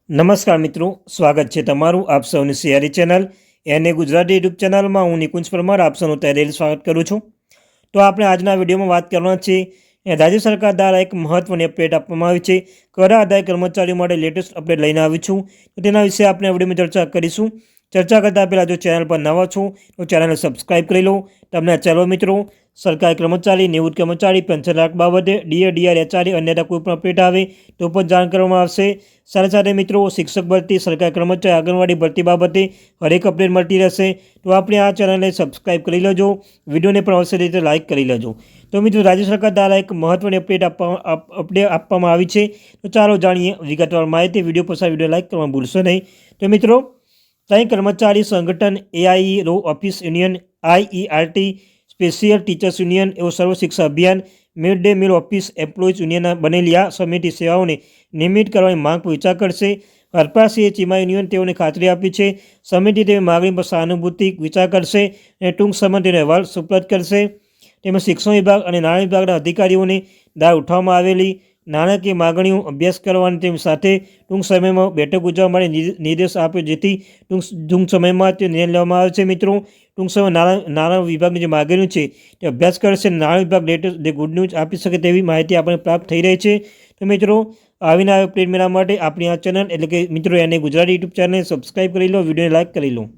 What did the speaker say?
નમસ્કાર મિત્રો, સ્વાગત છે તમારું આપ સૌની સિયારી ચેનલ એને ગુજરાતી યુટ્યુબ ચેનલમાં હું નિકુંજ પરમાર આપ સૌનું તહેદિલ સ્વાગત કરું છું। તો આપણે આજના વિડીયોમાં વાત કરવાના છે રાજ્ય સરકાર દ્વારા એક મહત્વની અપડેટ આપવામાં આવી છે। કર આદાય કર્મચારીઓ માટે લેટેસ્ટ અપડેટ લઈને આવી છું, તો તેના વિશે આપણે વિડીયોમાં ચર્ચા કરીશું। ચર્ચા કરતાં પહેલાં જો ચેનલ પર નવા છો તો ચેનલને સબસ્ક્રાઈબ કરી લો। તમને ચાલો મિત્રો, સરકારી કર્મચારી, નિવૃત્ત કર્મચારી, પેન્શન રાખ બાબતે ડીએ, ડીઆર, એચઆરએ અન્યथा કોઈ પણ અપડેટ આવે તો પણ જાણ કરવામાં આવશે। સાથે સાથે મિત્રો, શિક્ષક ભરતી, સરકારી કર્મચારી, આંગણવાડી ભરતી બાબતે હરેક અપડેટ મળતી રહેશે। તો આપણે આ ચેનલને સબસ્ક્રાઈબ કરી લેજો, વિડીયોને પણ અવશ્ય રીતે લાઇક કરી લેજો। તો મિત્રો, રાજ્ય સરકાર દ્વારા એક મહત્વની અપડેટ આપવામાં આવી છે, તો ચાલો જાણીએ વિગતવાર માહિતી। વિડીયો પસંદ વિડીયો લાઇક કરવાનું ભૂલશો નહીં। તો મિત્રો, કઈ કર્મચારી સંગઠન AI RO office union, IERT, special teachers union એવો Sarva Shiksha Abhiyan, mid day meal office employees યુનિયનના બનેલી આ સમિતિ સેવાઓને નિયમિત કરવાની માંગ પર વિચાર કરશે। હરપાસિંહે ચીમા યુનિયન તેઓને ખાતરી આપી છે। સમિતિ તેની માગણી પર સહાનુભૂતિ વિચાર કરશે અને ટૂંક સમયમાં તેનો અહેવાલ સુપરત કરશે। તેમાં શિક્ષણ વિભાગ અને નાણાં વિભાગના અધિકારીઓને દ્વારા ઉઠાવવામાં આવેલી નાણાકીય માગણીઓ અભ્યાસ કરવાની તેની સાથે ટૂંક સમયમાં બેઠક યોજવા માટે નિર્દેશ આપ્યો, જેથી ટૂંક સમયમાં તે નિર્ણય લેવામાં આવે છે। મિત્રો, ટૂંક સમયમાં નાણાં વિભાગની જે માગણીઓ છે તે અભ્યાસ કરશે અને નાણાં વિભાગ લેટેસ્ટ જે ગુડ ન્યૂઝ આપી શકે તેવી માહિતી આપણને પ્રાપ્ત થઈ રહી છે। તો મિત્રો, આવીને અપડેટ મેળવવા માટે આપણી આ ચેનલ એટલે કે મિત્રો એને ગુજરાતી યુટ્યુબ ચેનલને સબસ્ક્રાઈબ કરી લો, વિડીયોને લાઇક કરી લો।